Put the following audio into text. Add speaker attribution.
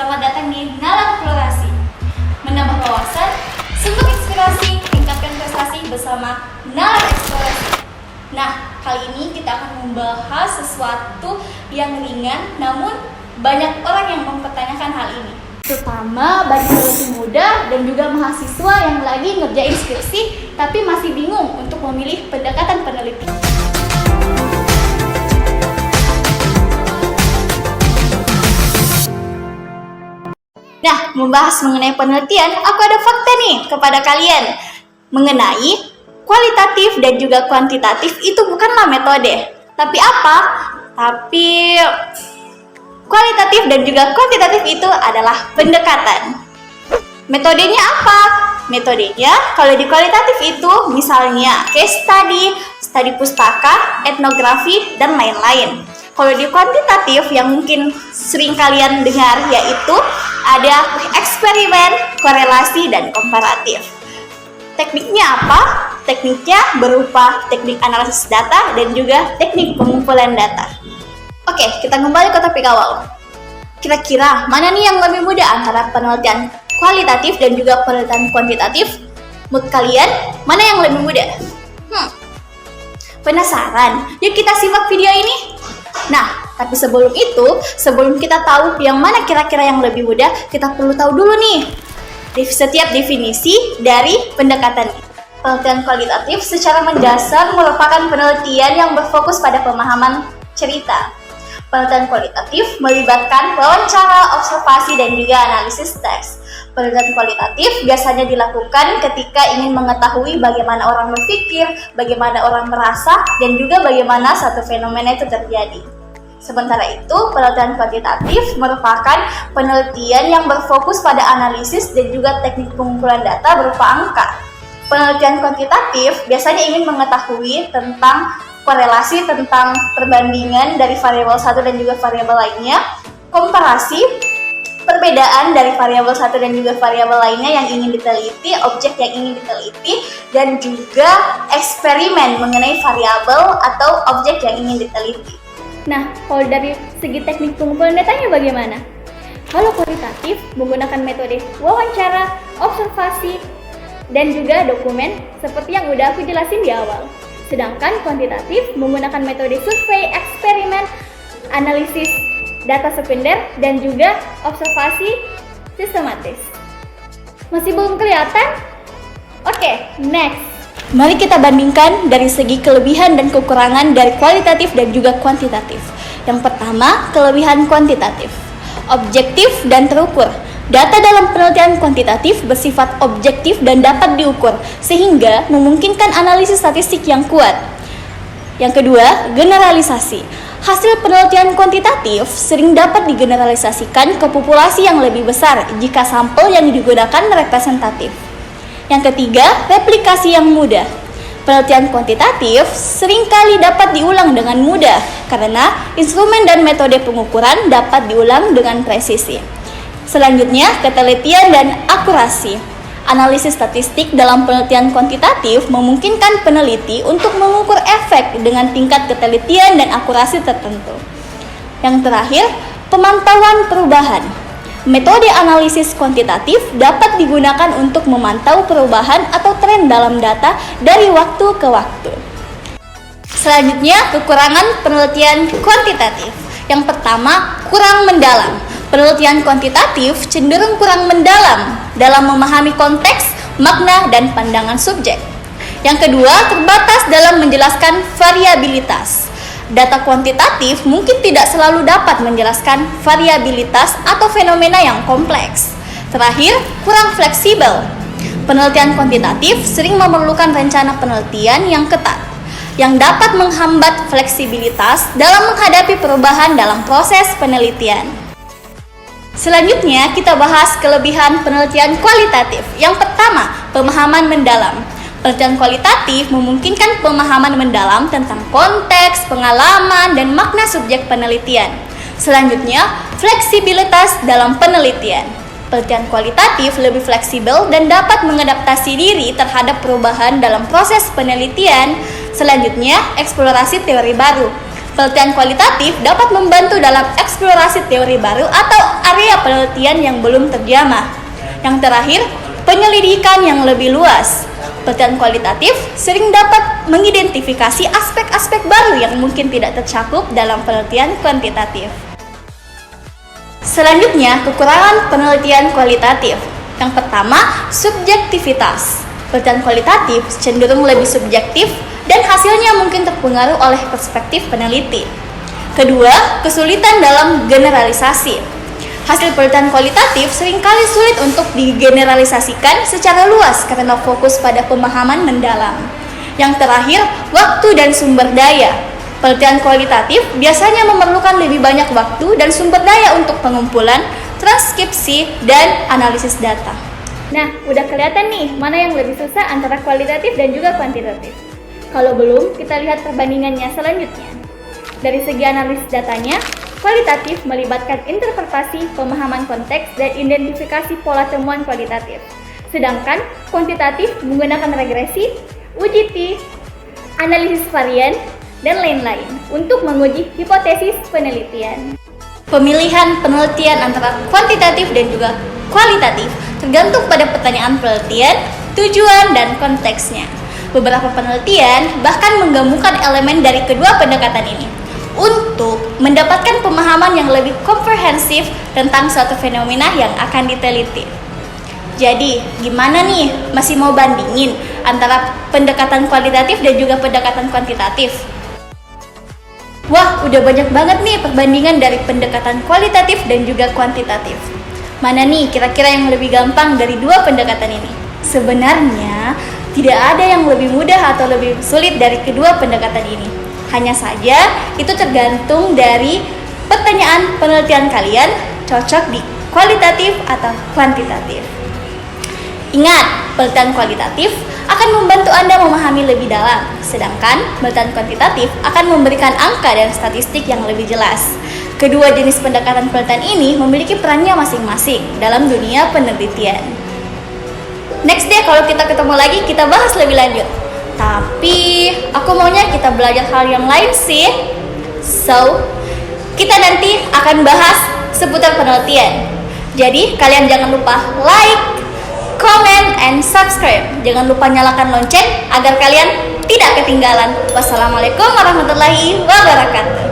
Speaker 1: selamat datang di Nalar Eksplorasi. Menambah wawasan, sumber inspirasi, tingkatkan prestasi bersama Nalar Eksplorasi. Nah, kali ini kita akan membahas sesuatu yang ringan, namun banyak orang yang mempertanyakan hal ini. Terutama bagi peneliti muda dan juga mahasiswa yang lagi ngerjain skripsi, tapi masih bingung untuk memilih pendekatan peneliti. Nah, membahas mengenai penelitian, aku ada fakta nih kepada kalian mengenai kualitatif dan juga kuantitatif itu bukanlah metode. Tapi apa? Tapi kualitatif dan juga kuantitatif itu adalah pendekatan. Metodenya apa? Metodenya kalau di kualitatif itu misalnya case study, studi pustaka, etnografi, dan lain-lain. Kalau di kuantitatif yang mungkin sering kalian dengar yaitu ada eksperimen, korelasi, dan komparatif. Tekniknya apa? Tekniknya berupa teknik analisis data dan juga teknik pengumpulan data. Oke, kita kembali ke topik awal. Kira-kira mana nih yang lebih mudah antara penelitian kualitatif dan juga penelitian kuantitatif? Menurut kalian, mana yang lebih mudah? Penasaran? Yuk kita simak video ini. Nah, tapi sebelum itu, sebelum kita tahu yang mana kira-kira yang lebih mudah, kita perlu tahu dulu nih setiap definisi dari pendekatan ini. Penelitian kualitatif secara mendasar merupakan penelitian yang berfokus pada pemahaman cerita. Penelitian kualitatif melibatkan wawancara, observasi, dan juga analisis teks. Penelitian kualitatif biasanya dilakukan ketika ingin mengetahui bagaimana orang berpikir, bagaimana orang merasa, dan juga bagaimana satu fenomena itu terjadi. Sementara itu, penelitian kuantitatif merupakan penelitian yang berfokus pada analisis dan juga teknik pengumpulan data berupa angka. Penelitian kuantitatif biasanya ingin mengetahui tentang korelasi, tentang perbandingan dari variabel satu dan juga variabel lainnya, komparasi, perbedaan dari variabel satu dan juga variabel lainnya yang ingin diteliti, objek yang ingin diteliti, dan juga eksperimen mengenai variabel atau objek yang ingin diteliti. Nah, kalau dari segi teknik pengumpulan datanya bagaimana? Kalau kualitatif menggunakan metode wawancara, observasi, dan juga dokumen seperti yang udah aku jelasin di awal. Sedangkan kuantitatif menggunakan metode survei, eksperimen, analisis data sekunder, dan juga observasi sistematis. Masih belum kelihatan? Oke, next. Mari kita bandingkan dari segi kelebihan dan kekurangan dari kualitatif dan juga kuantitatif. Yang pertama, kelebihan kuantitatif. Objektif dan terukur. Data dalam penelitian kuantitatif bersifat objektif dan dapat diukur, sehingga memungkinkan analisis statistik yang kuat. Yang kedua, generalisasi. Hasil penelitian kuantitatif sering dapat digeneralisasikan ke populasi yang lebih besar jika sampel yang digunakan representatif. Yang ketiga, replikasi yang mudah. Penelitian kuantitatif seringkali dapat diulang dengan mudah karena instrumen dan metode pengukuran dapat diulang dengan presisi. Selanjutnya, ketelitian dan akurasi. Analisis statistik dalam penelitian kuantitatif memungkinkan peneliti untuk mengukur efek dengan tingkat ketelitian dan akurasi tertentu. Yang terakhir, pemantauan perubahan. Metode analisis kuantitatif dapat digunakan untuk memantau perubahan atau tren dalam data dari waktu ke waktu. Selanjutnya, kekurangan penelitian kuantitatif. Yang pertama, kurang mendalam. Penelitian kuantitatif cenderung kurang mendalam dalam memahami konteks, makna, dan pandangan subjek. Yang kedua, terbatas dalam menjelaskan variabilitas. Data kuantitatif mungkin tidak selalu dapat menjelaskan variabilitas atau fenomena yang kompleks. Terakhir, kurang fleksibel. Penelitian kuantitatif sering memerlukan rencana penelitian yang ketat, yang dapat menghambat fleksibilitas dalam menghadapi perubahan dalam proses penelitian. Selanjutnya, kita bahas kelebihan penelitian kualitatif. Yang pertama, pemahaman mendalam. Penelitian kualitatif memungkinkan pemahaman mendalam tentang konteks, pengalaman, dan makna subjek penelitian. Selanjutnya, fleksibilitas dalam penelitian. Penelitian kualitatif lebih fleksibel dan dapat mengadaptasi diri terhadap perubahan dalam proses penelitian. Selanjutnya, eksplorasi teori baru. Penelitian kualitatif dapat membantu dalam eksplorasi teori baru atau area penelitian yang belum terjamah. Yang terakhir, penyelidikan yang lebih luas. Penelitian kualitatif sering dapat mengidentifikasi aspek-aspek baru yang mungkin tidak tercakup dalam penelitian kuantitatif. Selanjutnya, kekurangan penelitian kualitatif. Yang pertama, subjektivitas. Penelitian kualitatif cenderung lebih subjektif dan hasilnya mungkin terpengaruh oleh perspektif peneliti. Kedua, kesulitan dalam generalisasi. Hasil penelitian kualitatif seringkali sulit untuk digeneralisasikan secara luas karena fokus pada pemahaman mendalam. Yang terakhir, waktu dan sumber daya. Penelitian kualitatif biasanya memerlukan lebih banyak waktu dan sumber daya untuk pengumpulan, transkripsi, dan analisis data. Nah, udah kelihatan nih mana yang lebih susah antara kualitatif dan juga kuantitatif. Kalau belum, kita lihat perbandingannya selanjutnya. Dari segi analisis datanya, kualitatif melibatkan interpretasi, pemahaman konteks, dan identifikasi pola temuan kualitatif. Sedangkan kuantitatif menggunakan regresi, uji T, analisis varian, dan lain-lain untuk menguji hipotesis penelitian. Pemilihan penelitian antara kuantitatif dan juga kualitatif tergantung pada pertanyaan penelitian, tujuan, dan konteksnya. Beberapa penelitian bahkan menggabungkan elemen dari kedua pendekatan ini untuk mendapatkan pemahaman yang lebih komprehensif tentang suatu fenomena yang akan diteliti. Jadi, gimana nih? Masih mau bandingin antara pendekatan kualitatif dan juga pendekatan kuantitatif? Wah, udah banyak banget nih perbandingan dari pendekatan kualitatif dan juga kuantitatif. Mana nih kira-kira yang lebih gampang dari dua pendekatan ini? Sebenarnya, tidak ada yang lebih mudah atau lebih sulit dari kedua pendekatan ini. Hanya saja, itu tergantung dari pertanyaan penelitian kalian cocok di kualitatif atau kuantitatif. Ingat, penelitian kualitatif akan membantu Anda memahami lebih dalam, sedangkan penelitian kuantitatif akan memberikan angka dan statistik yang lebih jelas. Kedua jenis pendekatan penelitian ini memiliki perannya masing-masing dalam dunia penelitian. Next deh, kalau kita ketemu lagi, kita bahas lebih lanjut. Tapi, aku maunya kita belajar hal yang lain sih. So, kita nanti akan bahas seputar penelitian. Jadi, kalian jangan lupa like, comment, and subscribe. Jangan lupa nyalakan lonceng agar kalian tidak ketinggalan. Wassalamualaikum warahmatullahi wabarakatuh.